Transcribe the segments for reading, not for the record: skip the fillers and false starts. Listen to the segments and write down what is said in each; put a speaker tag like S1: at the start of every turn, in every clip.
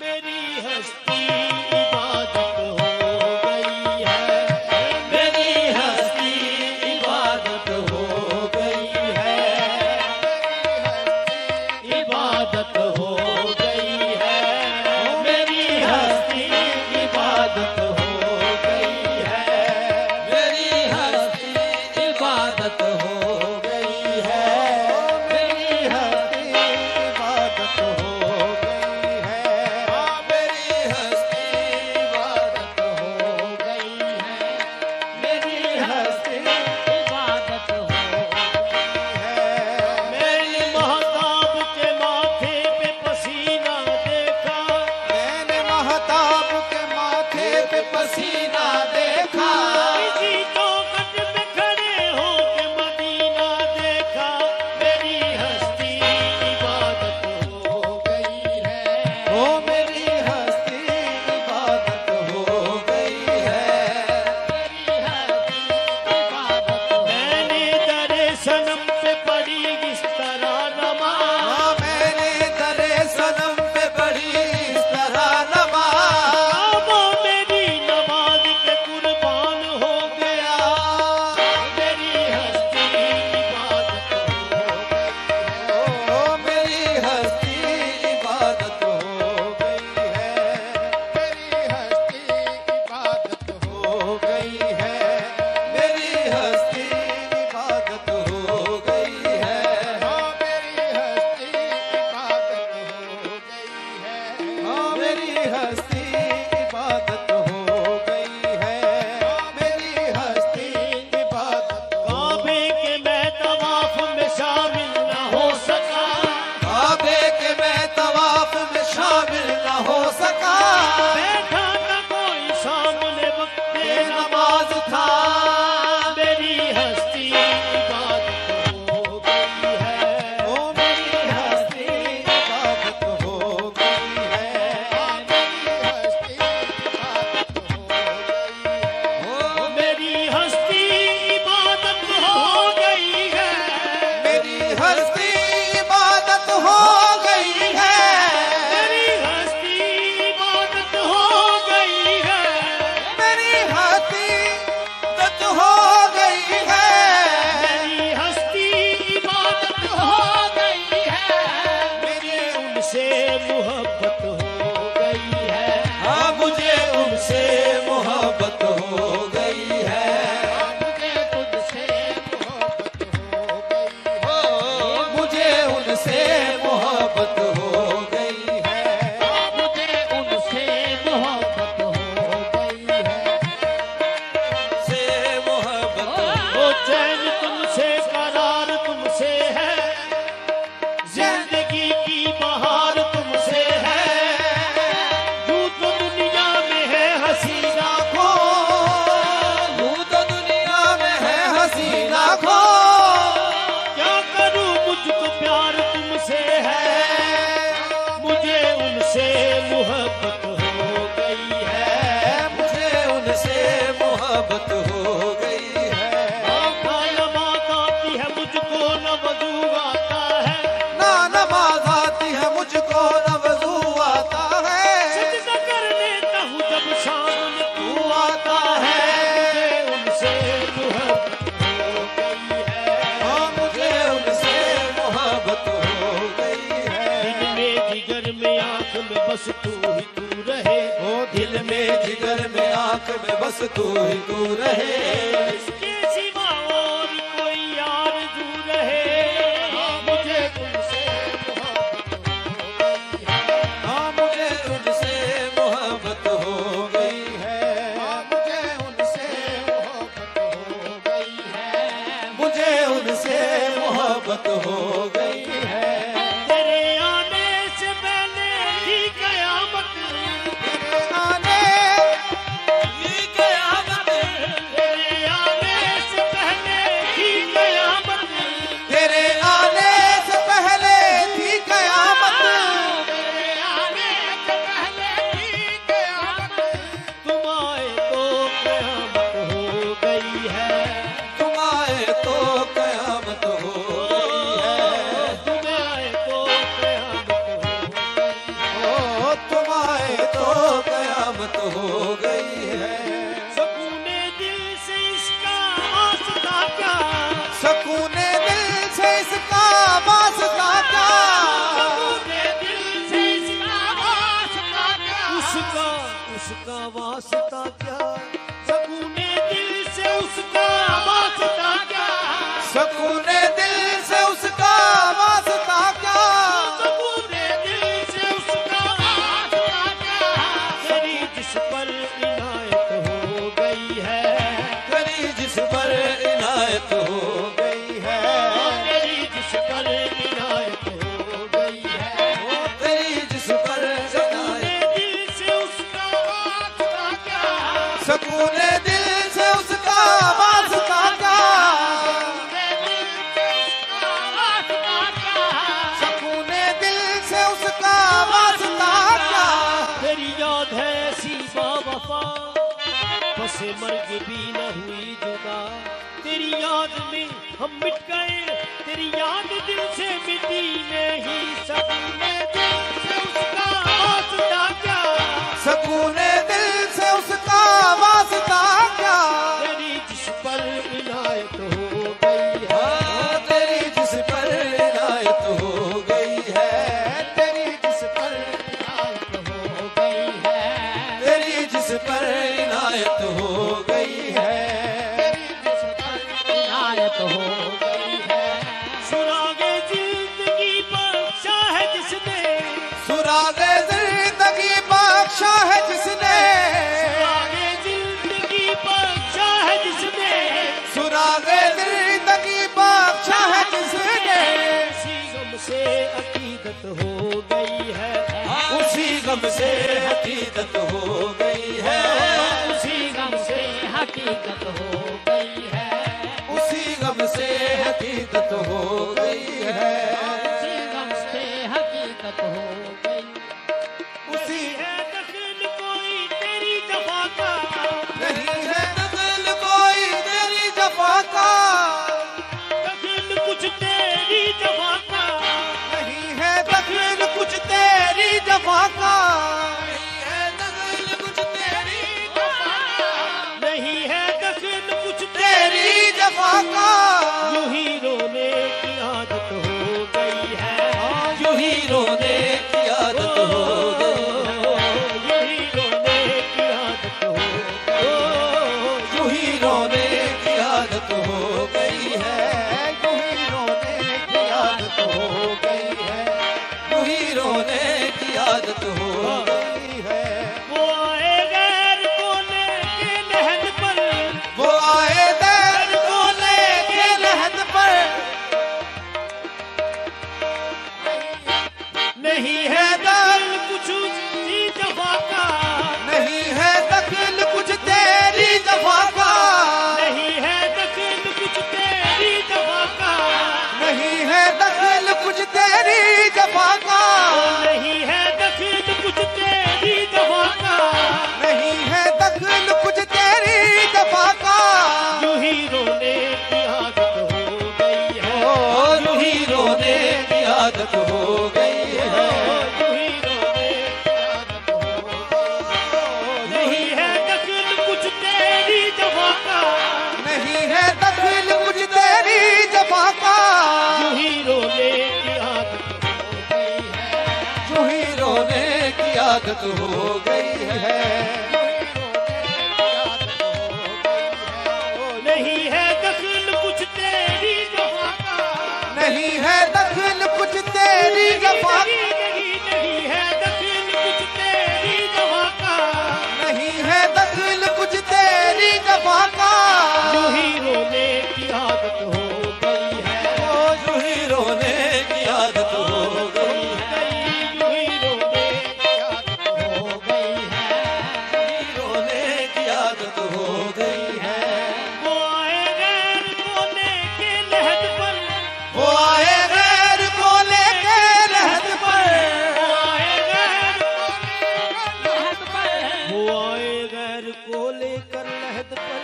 S1: मेरी हस्ती इबादत हो गई है,
S2: मेरी हस्ती इबादत हो गई है,
S1: इबादत हो गई है,
S2: मेरी हस्ती इबादत हो गई है, मेरी हस्ती इबादत हो गई है, मेरी हस्ती इबादत हो गई है, मेरी हस्ती इबादत हो गई है, मेरी हस्ती इबादत हो गई है,
S1: मेरी महताब के माथे पे पसीना देखा,
S2: मैंने महताब के माथे पे पसीना देखा,
S1: किसी चौखट पे खड़े होके मदीना देखा, मेरी हस्ती इबादत हो गई है,
S2: ओ मेरी हस्ती इबादत हो गई है, मेरी हस्ती इबादत हो
S1: मैंने दरे सनम पे पड़ी इस तरह नमाज,
S2: हाँ, मैंने तेरे सनम पे पढ़ी इस तरह नमाज,
S1: वो मेरी नमाज के कुर्बान हो गया, मेरी हस्ती इबादत हो गई है,
S2: ओ मेरी हस्ती इबादत हो गई है, मेरी हस्ती इबादत हो गई है, मेरी हस्ती इबादत हो गई है, मेरी हस्ती इबादत हो गई है, मेरी हस्ती इबादत हो गई है, मेरी हस्ती इबादत
S1: काबे के मैं तवाफ में शामिल न हो सका,
S2: काबे के मैं तवाफ में शामिल न हो सका,
S1: बैठा न कोई सामने वक्त
S2: नमाज था,
S1: मेरी हस्ती इबादत हो गई है,
S2: ओ मेरी हस्ती इबादत हो गई है, मेरी हस्ती इबादत हो गई है, ओ
S1: मेरी हस्ती इबादत हो गई है,
S2: मेरी हस्ती इबादत हो गई है,
S1: मेरी हस्ती इबादत हो गई है,
S2: मेरी हस्ती इबादत हो गई है,
S1: मेरी हस्ती इबादत हो गई है,
S2: मेरी
S1: उनसे मोहब्बत हो गई है,
S2: हाँ मुझे उनसे मोहब्बत हो गई है, मुझे तुझसे मोहब्बत हो गई है, मुझे उनसे मोहब्बत हो गई है, मुझे उनसे मोहब्बत हो गई है, से मोहब्बत
S1: ओ चैन तुमसे करार तुमसे है, जिंदगी की बहार तुमसे है, यूं तो दुनिया में है हसीना
S2: को यूं तो दुनिया में है हसीना को,
S1: क्या करूं मुझको प्यार तुमसे है, मुझे उनसे मोहब्बत हो गई है,
S2: मुझे उनसे मोहब्बत हो गई है,
S1: ना नमाज आती है मुझको न वजू आता है,
S2: ना नमाज आती है मुझको न वजू आता है,
S1: सजदा कर लेता हूँ जब सामने तू
S2: तू आता है,
S1: मुझे उनसे मोहब्बत हो गई है,
S2: हाँ मुझे उनसे मोहब्बत हो गई है,
S1: दिल में जिगर में आंख में बस तू ही तू रहे,
S2: ओ दिल में जिगर में आंख में बस तू ही तू रहे,
S1: इसके सिवा और कोई यार जू रहे, मुझे तुमसे मोहब्बत हो गई है,
S2: हाँ मुझे उनसे मोहब्बत हो गई है, हाँ मुझे उनसे मोहब्बत हो गई है, मुझे उनसे मोहब्बत हो गई है,
S1: तेरे आने से पहले ही कयामत,
S2: तेरे आने की कयामत,
S1: तेरे आने से
S2: मोहब्बत हो गई है।
S1: सकूने दिल से इसका वास्ता क्या,
S2: सकूने दिल से इसका वास्ता क्या,
S1: सकूने दिल से इसका वास्ता क्या, उसका वास्ता क्या, सकूने दिल से उसका वास्ता क्या,
S2: सकूने दिल से उसका वास्ता क्या,
S1: सकूने दिल से उसका वास्ता क्या, तेरी जिस पर इनायत हो गई है,
S2: तेरी जिस पर इनायत हो गई है,
S1: तेरी जिस पर इनायत हो गई है,
S2: तेरी जिस पर
S1: सकूने दिल से उसका वास्ता क्या,
S2: सकूने दिल से उसका वास्ता क्या,
S1: तेरी याद है ऐसी बावफा, बसे मर्ग भी न हुई जुदा, तेरी याद में हम मिट गए, तेरी याद दिल से मिटी नहीं, सकूने दिल से उसका वास्ता क्या,
S2: सकूने दिल से उसका वास्ता क्या,
S1: तेरी जिस पर इनायत हो गई है,
S2: तेरी जिस पर इनायत हो गई है,
S1: तेरी जिस पर इनायत हो गई है,
S2: तेरी जिस पर इनायत हो गई है,
S1: इनायत हो गई है, सुरागे जिंदगी बख्शा है जिसने,
S2: सुरागे जिंदगी बख्शा है जिसने,
S1: सुरागे जिंदगी बख्शा है जिसने,
S2: सुरागे जिंदगी बख्शा है जिसने,
S1: उसी गम से अकीदत हो गई है,
S2: उसी गम से हकीकत हो गई है,
S1: उसी गम से हकीकत हो गई है,
S2: उसी गम से हकीकत हो गई है,
S1: उसी गम से हकीकत हो गई,
S2: उसी
S1: है दखल कोई तेरी जफा का,
S2: नहीं है नकल कोई तेरी जफा का,
S1: दखल कुछ तेरी जफा का,
S2: नहीं है दखल कुछ तेरी जफा का, नहीं है दखल कुछ तेरी जफा का,
S1: नहीं है दखल कुछ
S2: तेरी जफा का,
S1: यूं ही रोने की आदत हो गई है,
S2: यूं ही रोने की आदत हो गई,
S1: यूं ही रोने की आदत हो गई,
S2: यूं ही रोने की आदत हो गई है, यूं ही रोने की आदत हो गई है, यूं ही रोने की आदत हो गई है,
S1: वो आए गैर को लेके लहद पर,
S2: वो आए दैर को लेके लहद पर,
S1: नहीं है दखल कुछ तेरी जफा का,
S2: नहीं है दखल कुछ तेरी जफा का,
S1: नहीं है दखल कुछ तेरी जफा का,
S2: नहीं है दखल कुछ तेरी जफा का,
S1: नहीं है दखल कुछ तेरी जफा का,
S2: नहीं है दखल कुछ तेरी जफा का,
S1: यूं ही रोने की आदत हो गई है,
S2: ओ यूं ही रोने की आदत हो गई है,
S1: यूं ही रोने की आदत हो गई, नहीं है दखल कुछ तेरी जफा का,
S2: नहीं है दखल कुछ तेरी जफा का,
S1: यूं ही रोने की आदत हो गई है,
S2: यूं ही रोने की आदत हो गई है,
S1: नहीं है दखल कुछ तेरी जफा का,
S2: नहीं है दखल कुछ तेरी जफा का,
S1: नहीं है दखल कुछ तेरी जफा का,
S2: नहीं है दखल कुछ तेरी जफा का,
S1: यूं ही रोने की आदत हो गई है,
S2: ओ यूं ही रोने की आदत हो गई है,
S1: यूं ही रोने की आदत हो गई है,
S2: रोने की आदत हो गई है,
S1: वो आए गैर को लेके लहद पर,
S2: वो आए गैर को लेके लहद पर,
S1: वो आए गैर वो आए गैर को लेकर लहद पर,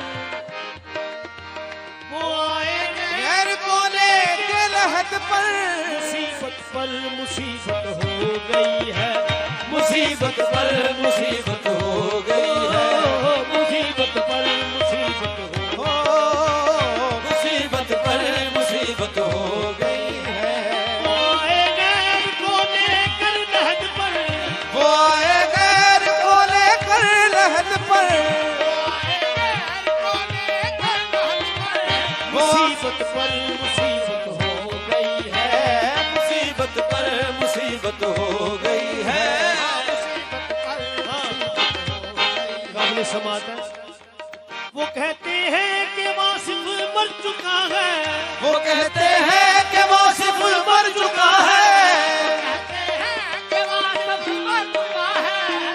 S1: वो आए
S2: गैर को लेके लहद पर,
S1: मुसीबत पर मुसीबत हो गई है,
S2: मुसीबत पर मुसीबत हो गई
S1: पहले समाता है। वो कहते हैं कि वासिफ मर चुका है,
S2: वो कहते हैं कि वासिफ मर चुका है,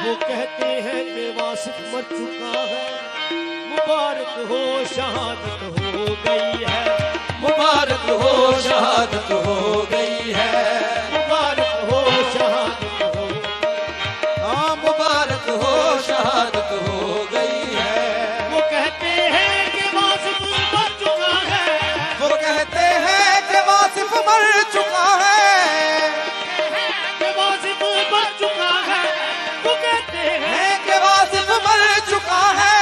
S1: वो कहते हैं कि वासिफ मर चुका है। मुबारक हो शहादत हो गई है,
S2: मुबारक हो शहादत हो गई है,
S1: मुबारक हो शहादत हो,
S2: हाँ मुबारक हो शहादत हो गई है।
S1: वो कहते हैं कि वासिफ मर चुका है,
S2: वो कहते हैं कि वासिफ मर चुका है,
S1: कि वासिफ मर चुका है। वो कहते हैं
S2: कि वासिफ मर चुका है,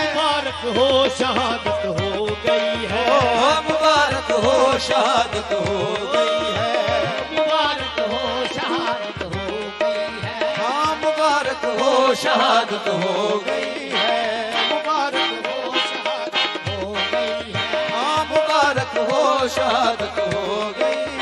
S1: मुबारक हो शहादत हो गई है,
S2: हाँ मुबारक हो शहादत हो गई है,
S1: मुबारक हो शहादत हो गई है,
S2: हाँ मुबारक हो शहादत हो गई है, मुबारक हो शहादत हो गई है, हाँ मुबारक हो शहादत हो गई